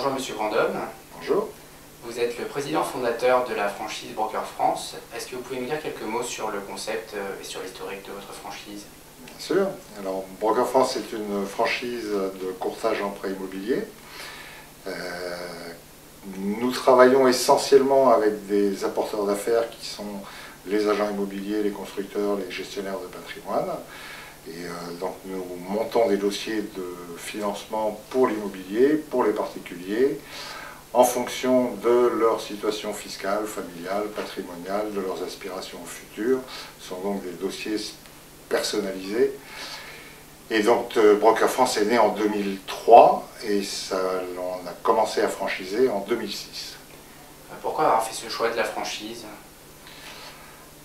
Bonjour Monsieur Grandhomme. Bonjour. Vous êtes le président fondateur de la franchise Broker France. Est-ce que vous pouvez nous dire quelques mots sur le concept et sur l'historique de votre franchise? Bien sûr. Alors, Broker France est une franchise de courtage en prêt immobilier. Nous travaillons essentiellement avec des apporteurs d'affaires qui sont les agents immobiliers, les constructeurs, les gestionnaires de patrimoine. Et donc nous montons des dossiers de financement pour l'immobilier, pour les particuliers, en fonction de leur situation fiscale, familiale, patrimoniale, de leurs aspirations futures. Ce sont donc des dossiers personnalisés. Et donc Broker France est né en 2003 et on a commencé à franchiser en 2006. Pourquoi avoir fait ce choix de la franchise?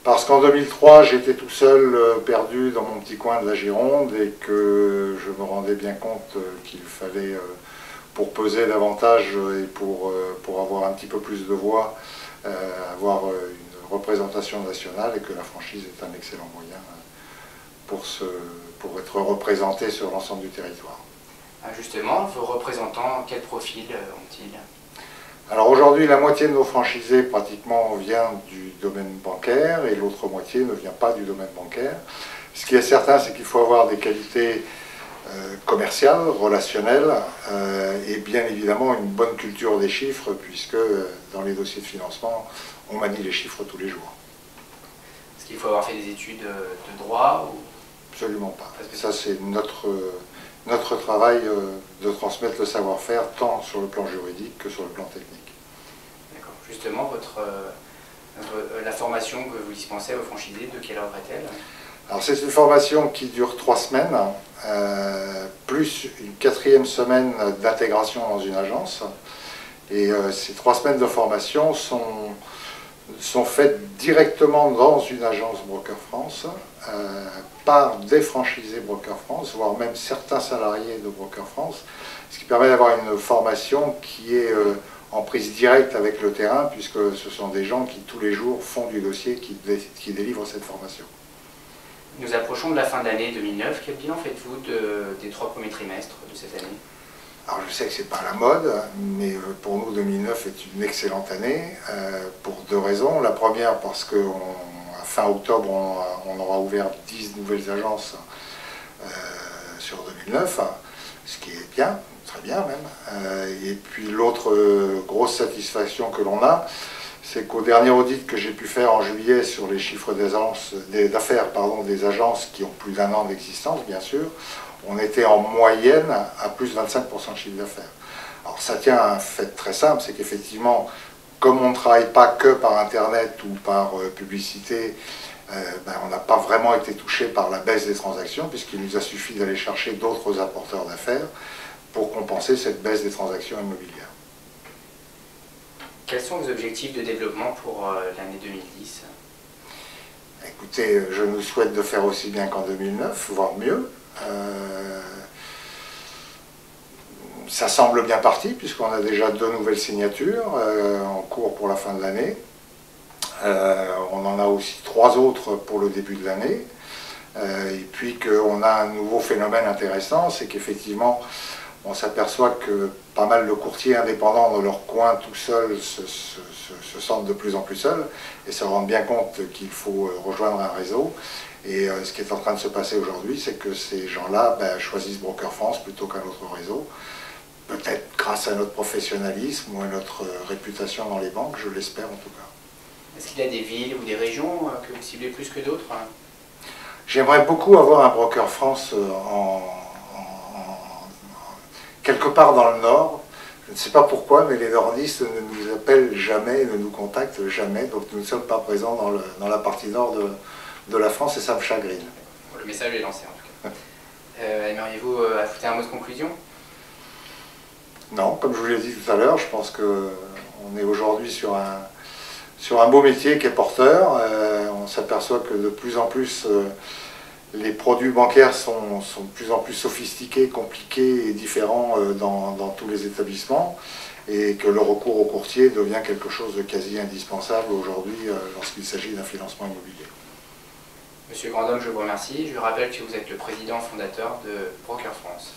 Parce qu'en 2003, j'étais tout seul perdu dans mon petit coin de la Gironde et que je me rendais bien compte qu'il fallait, pour peser davantage et pour avoir un petit peu plus de voix, avoir une représentation nationale et que la franchise est un excellent moyen pour être représenté sur l'ensemble du territoire. Justement, vos représentants, quel profil ont-ils? Alors aujourd'hui, la moitié de nos franchisés pratiquement vient du domaine bancaire et l'autre moitié ne vient pas du domaine bancaire. Ce qui est certain, c'est qu'il faut avoir des qualités commerciales, relationnelles et bien évidemment une bonne culture des chiffres puisque dans les dossiers de financement, on manie les chiffres tous les jours. Est-ce qu'il faut avoir fait des études de droit ou... Absolument pas. Ça, c'est notre travail de transmettre le savoir-faire tant sur le plan juridique que sur le plan technique. D'accord. Justement, la formation que vous dispensez aux franchisés, de quelle ordre est-elle? Alors c'est une formation qui dure 3 semaines, plus une 4e semaine d'intégration dans une agence. Et ces 3 semaines de formation sont faites directement dans une agence Broker France, par des franchisés Broker France, voire même certains salariés de Broker France, ce qui permet d'avoir une formation qui est en prise directe avec le terrain, puisque ce sont des gens qui tous les jours font du dossier, qui délivrent cette formation. Nous approchons de la fin de l'année 2009. Quel bilan faites-vous des 3 premiers trimestres de cette année? Alors je sais que c'est pas la mode, mais pour nous 2009 est une excellente année, pour 2 raisons. La première parce qu'à fin octobre on aura ouvert 10 nouvelles agences sur 2009, ce qui est bien, très bien même. Et puis l'autre grosse satisfaction que l'on a, c'est qu'au dernier audit que j'ai pu faire en juillet sur les chiffres d'affaires des agences qui ont plus d'1 an d'existence bien sûr, on était en moyenne à plus de 25% de chiffre d'affaires. Alors ça tient à un fait très simple, c'est qu'effectivement, comme on ne travaille pas que par Internet ou par publicité, on n'a pas vraiment été touché par la baisse des transactions, puisqu'il nous a suffi d'aller chercher d'autres apporteurs d'affaires pour compenser cette baisse des transactions immobilières. Quels sont vos objectifs de développement pour l'année 2010? Écoutez, je nous souhaite de faire aussi bien qu'en 2009, voire mieux. Ça semble bien parti puisqu'on a déjà 2 nouvelles signatures en cours pour la fin de l'année. On en a aussi 3 autres pour le début de l'année. Et puis qu'on a un nouveau phénomène intéressant, c'est qu'effectivement on s'aperçoit que pas mal de courtiers indépendants dans leur coin tout seuls se sentent de plus en plus seuls et se rendent bien compte qu'il faut rejoindre un réseau. Et ce qui est en train de se passer aujourd'hui, c'est que ces gens-là choisissent Broker France plutôt qu'un autre réseau. Peut-être grâce à notre professionnalisme ou à notre réputation dans les banques, je l'espère en tout cas. Est-ce qu'il y a des villes ou des régions que vous ciblez plus que d'autres? J'aimerais beaucoup avoir un Broker France quelque part dans le Nord. Je ne sais pas pourquoi, mais les nordistes ne nous appellent jamais, ne nous contactent jamais, donc nous ne sommes pas présents dans la partie nord de la France et ça me chagrine. Le message est lancé en tout cas. Aimeriez-vous ajouter un mot de conclusion? Non, comme je vous l'ai dit tout à l'heure, je pense qu'on est aujourd'hui sur un beau métier qui est porteur. On s'aperçoit que de plus en plus les produits bancaires sont de plus en plus sophistiqués, compliqués et différents dans tous les établissements et que le recours au courtier devient quelque chose de quasi indispensable aujourd'hui lorsqu'il s'agit d'un financement immobilier. Monsieur Grandhomme, je vous remercie. Je rappelle que vous êtes le président fondateur de Broker France.